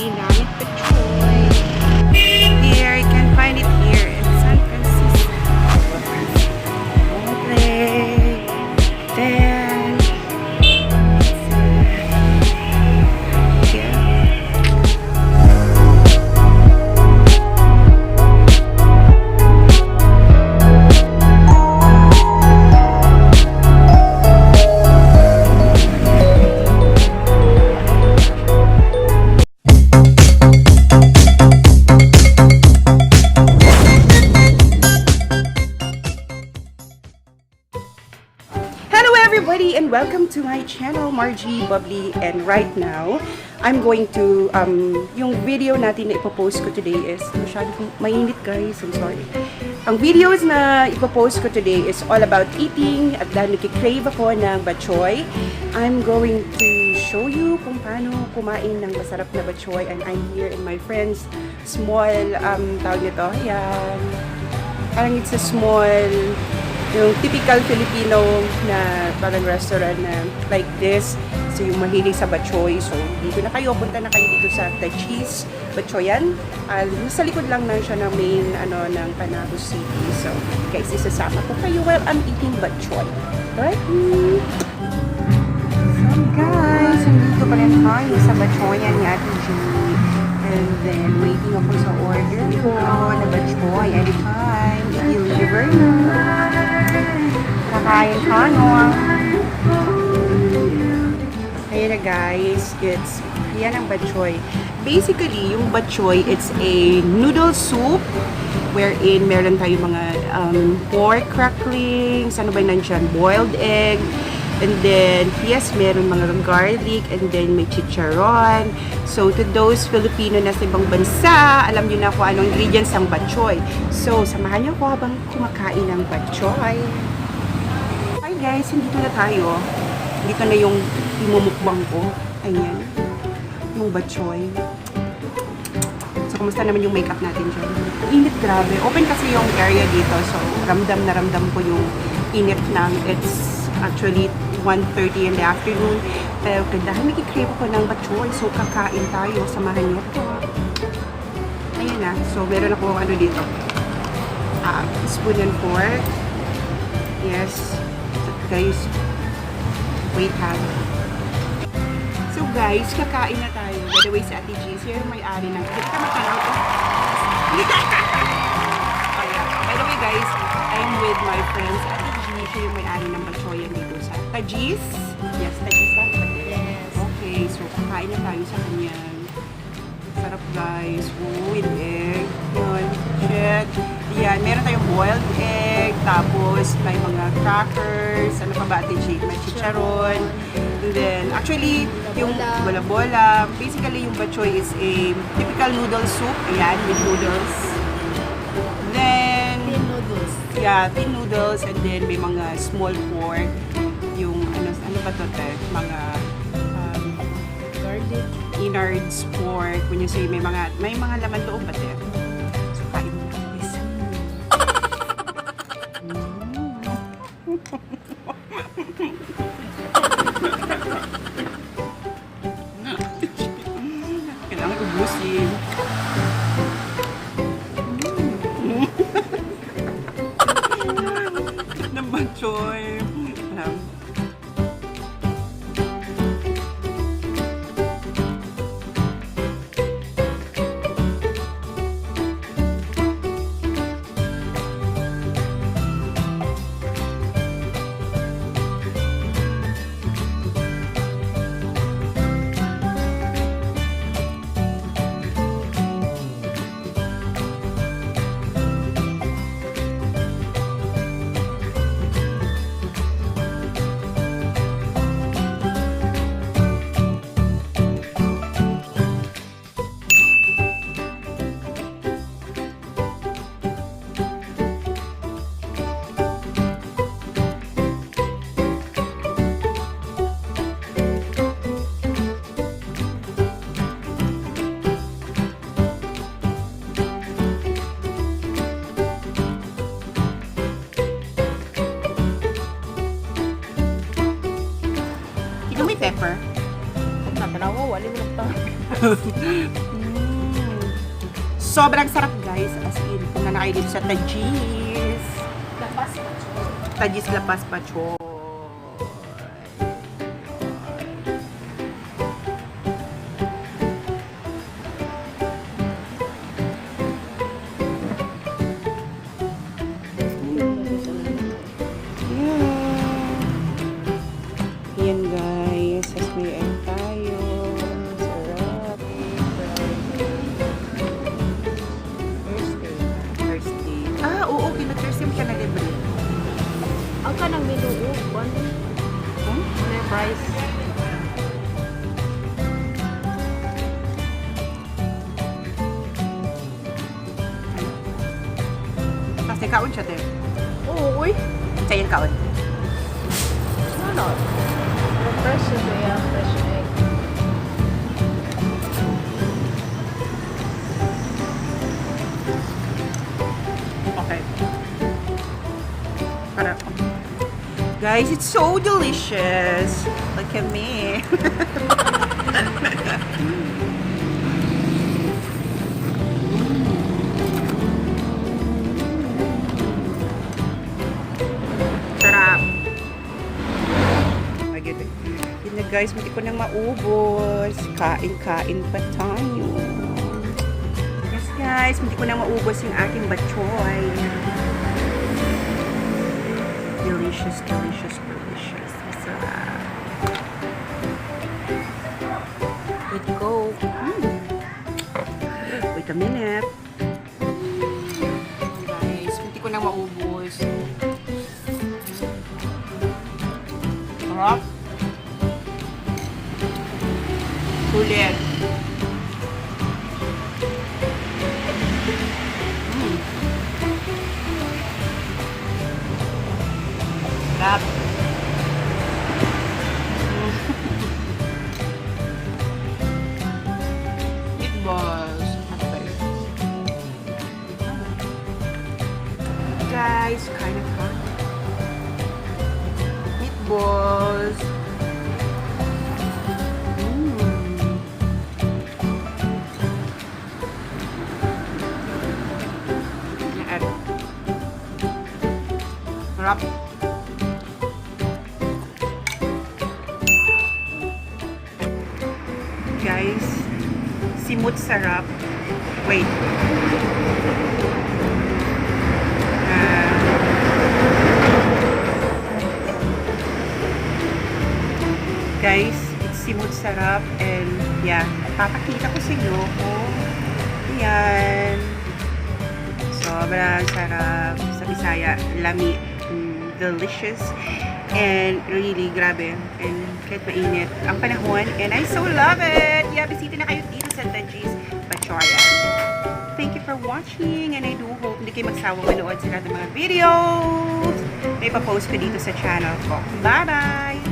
Ginamit Batchoy. Here, you can find it here in San Francisco. Okay. Then, here. Everybody, and welcome to my channel, Marjiebubbly. And right now, I'm going to, yung video natin na ipopost ko today is, masyado mainit guys, I'm sorry. Ang videos na ipopost ko today is all about eating, at dahil nakikrave ako ng batchoy, I'm going to show you kung paano kumain ng masarap na batchoy. And I'm here in my friend's small, tawag nito, ayan, parang it's a small, yung typical Filipino na parang restaurant na like this. So yung mahilig sa batchoy. So dito na kayo, punta na kayo dito sa Cheese Batchoyan. Nasa likod lang na siya ng main ng Panabo City. So guys, isasama ko kayo while I'm eating batchoy. Alright? So guys, nandito pa rin tayo sa Batchoyan ni Ate G. And then waiting ako sa order ko na batchoy anytime. I-deliver na. Kakain ka, no? Ayan na guys, yan ang batchoy. Basically, yung batchoy, it's a noodle soup wherein meron tayo mga pork cracklings, ano ba nandyan, boiled egg, and then, yes, meron mga garlic, and then may chicharon. So, to those Filipino na sa ibang bansa, alam nyo na kung anong ingredients ng batchoy. So, samahan nyo ko habang kumakain ng batchoy. Guys, dito na tayo. Dito na yung imumukbang ko. Ayan. Yung batchoy. So, kumusta naman yung makeup natin dyan? Init, grabe. Open kasi yung area dito. So, ramdam na ramdam ko yung init ng. It's actually 1:30 in the afternoon. Pero dahil nakikrave ko ng batchoy, so kakain tayo. Samahan niyo ko. Ayan na. So, meron ako dito. Spoon and fork. Yes. Guys, wait ha. So guys, kakain na tayo. By the way, si Ate G, siya yung may-ari ng... Hindi ka matanaw ko. Oh yeah. By the way guys, I'm with my friends. Ate G, siya yung may-ari ng batchoyan dito sa Tajis. Yes, Tajis lang. Yes. Okay, so kakain na tayo sa kanyan. Sarap guys. With egg. Yun. Shit. Yan, meron tayong boiled egg, tapos may mga crackers, ano pa ba, Ate Jade, may chicharon, and then, actually, yung bola-bola, basically yung batchoy is a typical noodle soup, ayan, with noodles. Then, thin noodles. Yeah, thin noodles, and then may mga small pork, yung, ano ba to, mga, garlic, innards pork, when you say may mga laman loob ba, so, kain mo. Kailangan ubusin. Ng batchoy. pepper. Nakalawa, wali mo lang Sobrang sarap guys. As in, kung na kayo dito sa Tajis. Tajis Lapas Batchoy. Yan guys, as may egg tayo. Sarap. Thursday. Ah, oo, pinag-Thursday mo siya na libre. Ang kanang minuo, may price. Kasi kaon siya din. Oo, uy. Sa'yo kaon. Ano? Fresh ito yan, fresh egg. Okay. Para. Guys, it's so delicious. Look at me. Sarap. Yun na guys, hindi ko nang maubos. Kain-kain pa tayo. Yes guys, hindi ko nang maubos yung aking batchoy. Delicious, delicious, delicious. Masarap. Let's go. Wait a minute. Guys, hindi ko nang maubos. Sarap. Sulit. Sarap. Meatballs. Guys, kind of hot. Meatballs. Sarap. Guys, simut sarap. Wait. Guys, it's simut sarap and yeah, papakita ko sa inyo kung yan. Sobrang sarap. Sa Bisaya, lami. Delicious. And really, grabe. And kahit mainit ang panahon. And I so love it! Yeah, bisita na kayo dito sa Tajis BATCHOYAN. Thank you for watching. And I do hope hindi kayo magsawang manood sa lahat ng mga videos. May pa-post ko dito sa channel ko. Bye-bye!